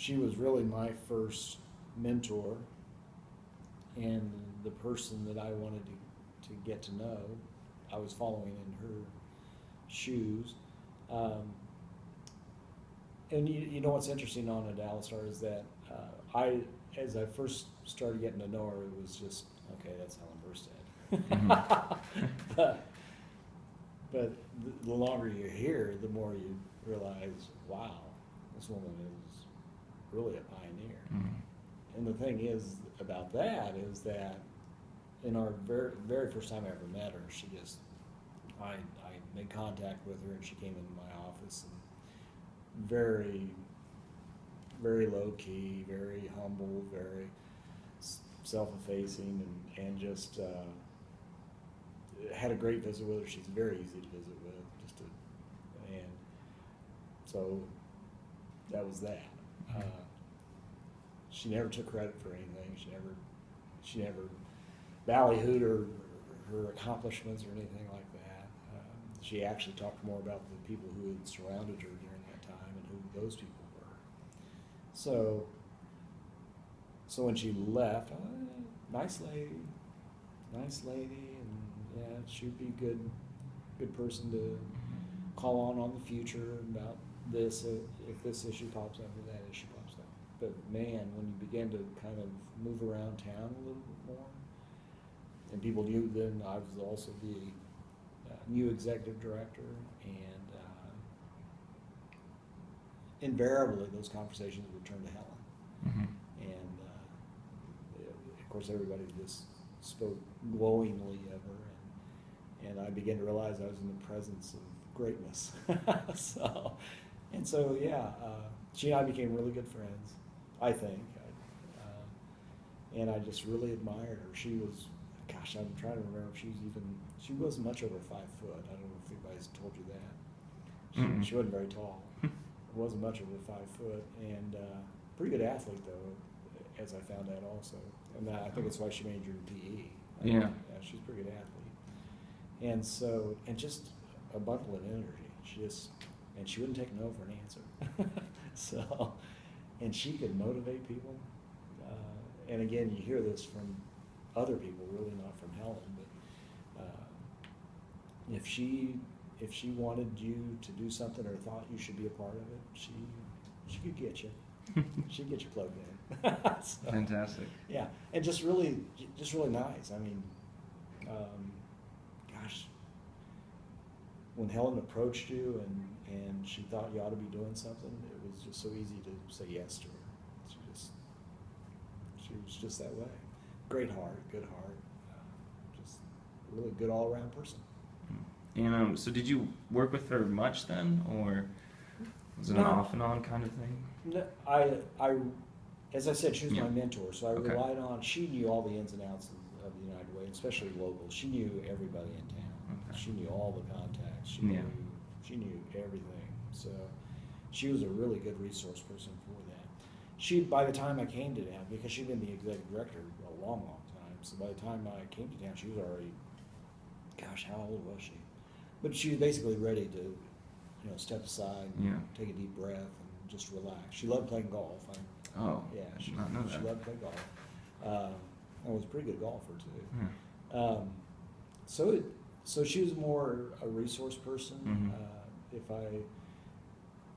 she was really my first mentor and the person that I wanted to get to know. I was following in her shoes. And you know what's interesting on it, Alistar, is that as I first started getting to know her, it was just, okay, that's Helen Bersted. But the longer you're here, the more you realize, wow, this woman is really a pioneer. Mm-hmm. And the thing is about that is that in our very first time I ever met her, I made contact with her and she came into my office and very, very low key, very humble, very self-effacing, and just had a great visit with her. She's very easy to visit with, and so that was that. She never took credit for anything. She never ballyhooed her accomplishments or anything like that. She actually talked more about the people who had surrounded her during that time and who those people were. So when she left, nice lady, and yeah, she'd be a good person to call on the future about this if this issue pops up or that issue pops up. But man, when you begin to kind of move around town a little bit more, and people knew then I was also the new executive director, and invariably those conversations would turn to Helen. Mm-hmm. And of course everybody just spoke glowingly of her, and I began to realize I was in the presence of greatness. So yeah, she and I became really good friends, I think. And I just really admired her. She was, gosh, I'm trying to remember if she wasn't much over 5 foot. I don't know if anybody's told you that. She wasn't very tall. Wasn't much over 5 foot, and pretty good athlete though, as I found out also. And I think that's why she majored in PE. Yeah. She's a pretty good athlete. And so, and just a bundle of energy. And she wouldn't take no for an answer. So, and she could motivate people. And again, you hear this from other people, really not from Helen, but if she wanted you to do something or thought you should be a part of it, she could get you. She'd get you plugged in. So, fantastic. Yeah, and just really nice. I mean, gosh, when Helen approached you and she thought you ought to be doing something, it was just so easy to say yes to her. She was just that way. Great heart, good heart, just a really good all-around person. And so did you work with her much then, or was it an off and on kind of thing? No, I as I said, she was my mentor, so I relied on, she knew all the ins and outs of the United Way, especially local. She knew everybody in town. Okay. She knew all the contacts. She knew everything. So she was a really good resource person for that. By the time I came to town, because she'd been the executive director a long, long time, so by the time I came to town, she was already, gosh, how old was she? But she was basically ready to, step aside, and take a deep breath, and just relax. She loved playing golf. She loved playing golf. I was a pretty good golfer too. Yeah. So she was more a resource person. Mm-hmm.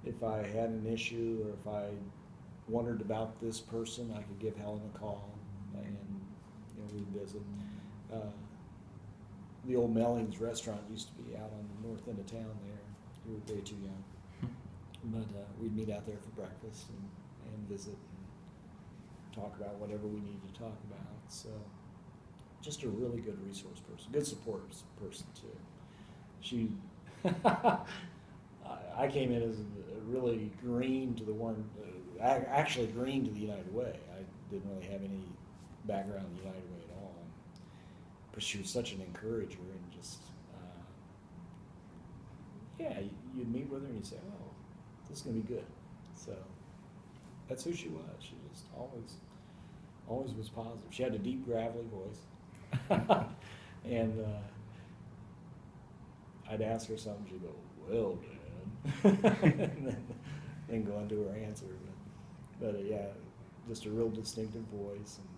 If I had an issue or if I wondered about this person, I could give Helen a call and we'd visit. The old Mellings restaurant used to be out on the north end of town there. We were way too young. But we'd meet out there for breakfast and visit and talk about whatever we needed to talk about. So just a really good resource person, good support person too. She, I came in as really green to the one, actually green to the United Way. I didn't really have any background in the United Way at all. But she was such an encourager and just, you'd meet with her and you'd say, oh, this is going to be good. So that's who she was. She just always was positive. She had a deep, gravelly voice. And I'd ask her something, she'd go, well, Dad. And then go into her answer. But yeah, just a real distinctive voice and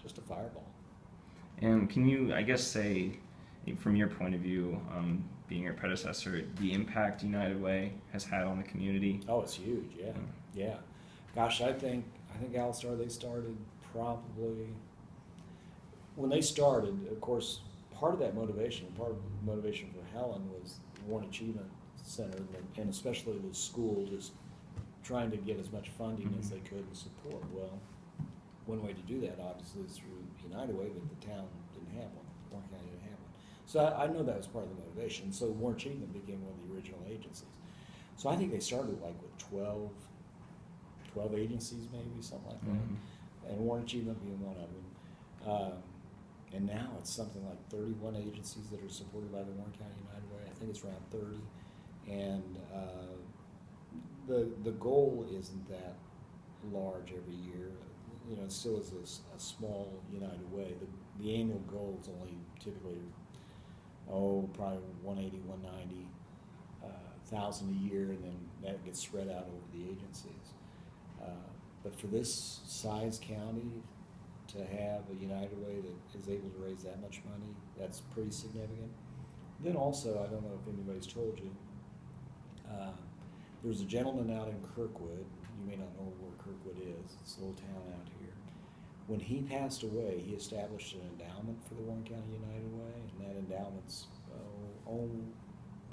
just a fireball. And can you, I guess, say, from your point of view, being your predecessor, the impact United Way has had on the community? Oh, it's huge. Yeah, yeah. Gosh, I think Alistar, they started probably when they started. Of course, part of the motivation for Helen was the Warren Achievement Center, and especially the school just trying to get as much funding as they could and support. Well, one way to do that obviously is through United Way, but the town didn't have one. Warren County didn't have one. So I know that was part of the motivation. So Warren Achievement became one of the original agencies. So I think they started like with 12 agencies, maybe something like that, and Warren Achievement being one of them. And now it's something like 31 agencies that are supported by the Warren County United Way. I think it's around 30, and the goal isn't that large every year. You know, it still is a small United Way. The annual goal is only typically, probably 180, 190 thousand a year, and then that gets spread out over the agencies. But for this size county to have a United Way that is able to raise that much money, that's pretty significant. Then also, I don't know if anybody's told you, there's a gentleman out in Kirkwood. You may not know where Kirkwood is. It's a little town out here. When he passed away, he established an endowment for the Warren County United Way, and that endowment's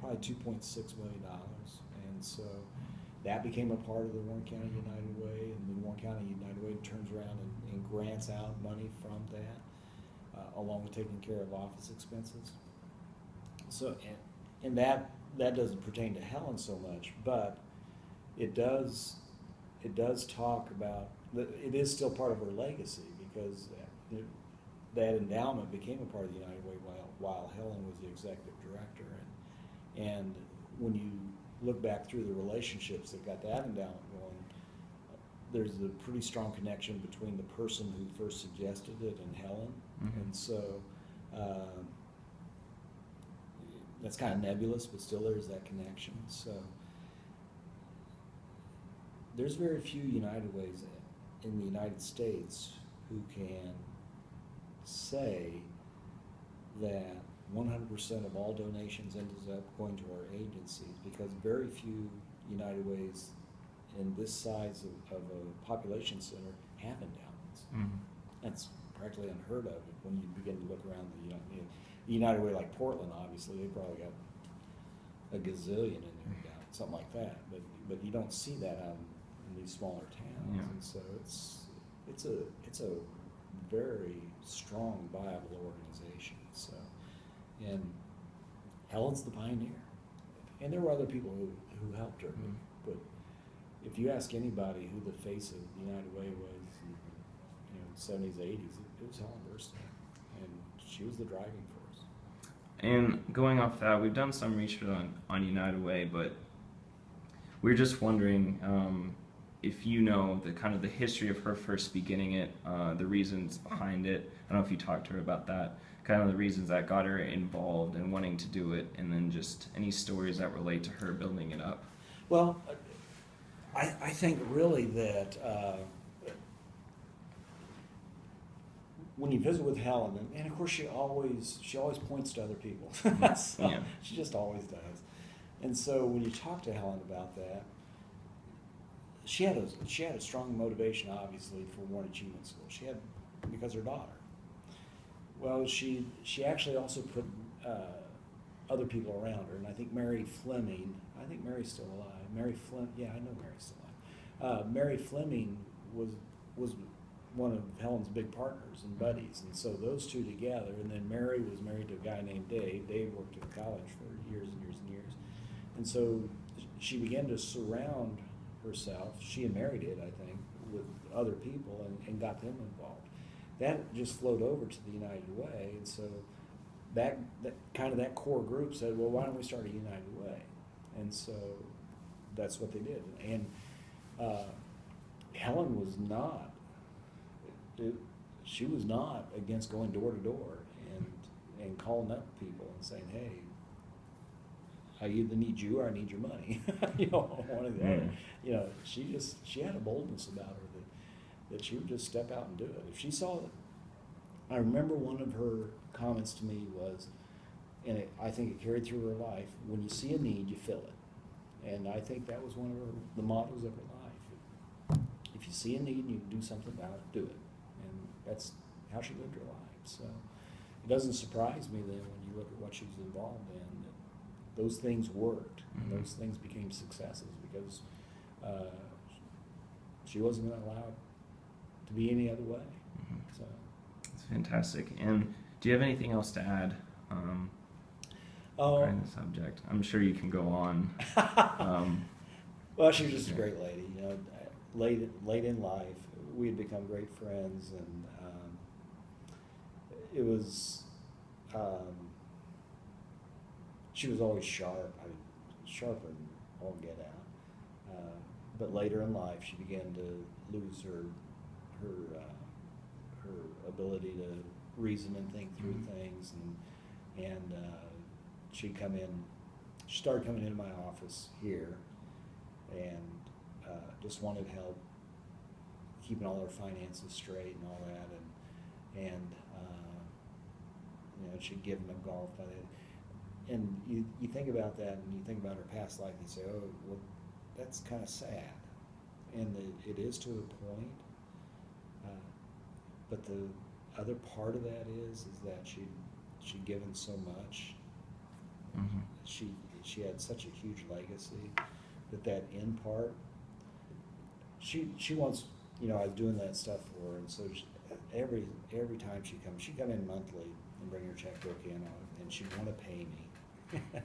probably $2.6 million. And so that became a part of the Warren County United Way, and the Warren County United Way turns around and grants out money from that, along with taking care of office expenses. So, and that doesn't pertain to Helen so much, but it does talk about, it is still part of her legacy, because that endowment became a part of the United Way while Helen was the executive director. And when you look back through the relationships that got that endowment going, there's a pretty strong connection between the person who first suggested it and Helen. And so that's kind of nebulous, but still there's that connection. So there's very few United Ways in the United States who can say that 100% of all donations ends up going to our agencies, because very few United Ways in this size of a population center have endowments. That's practically unheard of when you begin to look around the United Way, like Portland. Obviously, they probably got a gazillion in their endowment, something like that. But you don't see that out in these smaller towns, and so it's a very strong, viable organization. So. And Helen's the pioneer, and there were other people who helped her. But if you ask anybody who the face of the United Way was in the 70s, 80s, it was Helen Bersted, and she was the driving force. And going off that, we've done some research on United Way, but we're just wondering if you know the history of her first beginning it, the reasons behind it. I don't know if you talked to her about that. Kind of the reasons that got her involved and wanting to do it, and then just any stories that relate to her building it up. Well, I think really that when you visit with Helen, and of course she always points to other people. So she just always does. And so when you talk to Helen about that, she had a strong motivation, obviously, for Warren Achievement School. She had, because her daughter. Well, she actually also put other people around her, and I think Mary Fleming, I think Mary's still alive. I know Mary's still alive. Mary Fleming was one of Helen's big partners and buddies, and so those two together, and then Mary was married to a guy named Dave. Dave worked at the college for years and years and years, and so she began to surround herself, she and Mary did, I think, with other people, and got them involved. That just flowed over to the United Way, and so that core group said, well, why don't we start a United Way? And so that's what they did. And Helen was not, she was not against going door to door and calling up people and saying, hey, I either need you or I need your money. One or the other. She had a boldness about her that she would just step out and do it. If she saw it, I remember one of her comments to me was, and I think it carried through her life, when you see a need, you fill it. And I think that was one of the mottos of her life. If you see a need and you can do something about it, do it. And that's how she lived her life. So it doesn't surprise me then when you look at what she was involved in, that those things worked, and those things became successes because she wasn't going to allow it to be any other way. So it's fantastic. And do you have anything else to add regarding the subject? I'm sure you can go on. Well, she was just a great lady. Late in life, we had become great friends, and it was. She was always sharp. Sharper than all get out. But later in life, she began to lose her ability to reason and think through things, and she started coming into my office here, and just wanted help keeping all her finances straight and all that, and she'd given up golf by then. And you think about that, and you think about her past life, and you say, oh, well, that's kind of sad, and it is to a point. But the other part of that is that she'd given so much. Mm-hmm. She had such a huge legacy that end part. She wants, I was doing that stuff for her, and so every time she'd come in monthly and bring her checkbook in, and she'd want to pay me. And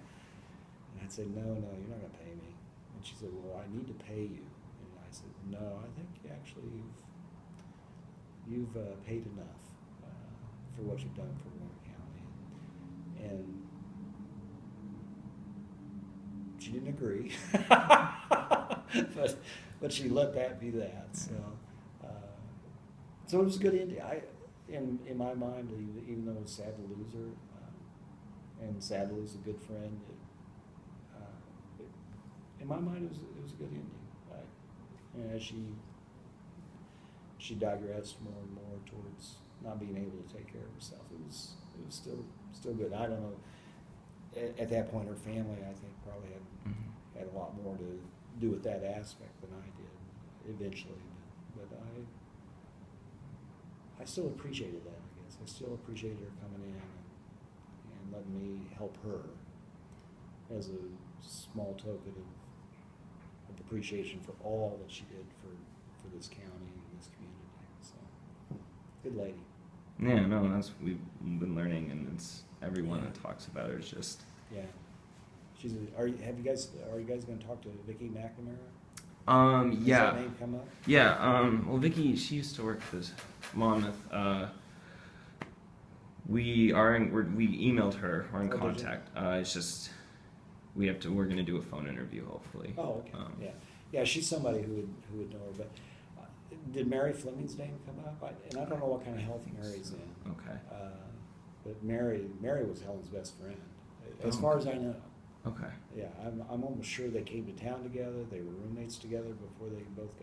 I'd say, no, you're not going to pay me. And she said, well, I need to pay you. And I said, no, I think actually you've paid enough for what you've done for Warren County. And she didn't agree, but she let that be that. So it was a good ending. In my mind, even though it was sad to lose her, and sad to lose a good friend, in my mind it was a good ending. And as she digressed more and more towards not being able to take care of herself, it was still good. I don't know. At that point, her family, I think, probably had a lot more to do with that aspect than I did eventually. But I still appreciated that, I guess. I still appreciated her coming in and letting me help her as a small token of appreciation for all that she did for this county and this community. So, good lady. Yeah, no, we've been learning, and it's everyone that talks about her is just. Yeah. Are you guys going to talk to Vicki McNamara? Yeah. Does that name come up? Yeah. Well, Vicki, she used to work for Monmouth. We emailed her. We're in contact. It's just we're going to do a phone interview, hopefully. Oh, okay. Yeah. She's somebody who would know her. But did Mary Fleming's name come up? And I don't know what kind of health Mary's in. Okay. But Mary was Helen's best friend, as far as I know. Okay. Yeah, I'm almost sure they came to town together. They were roommates together before they both got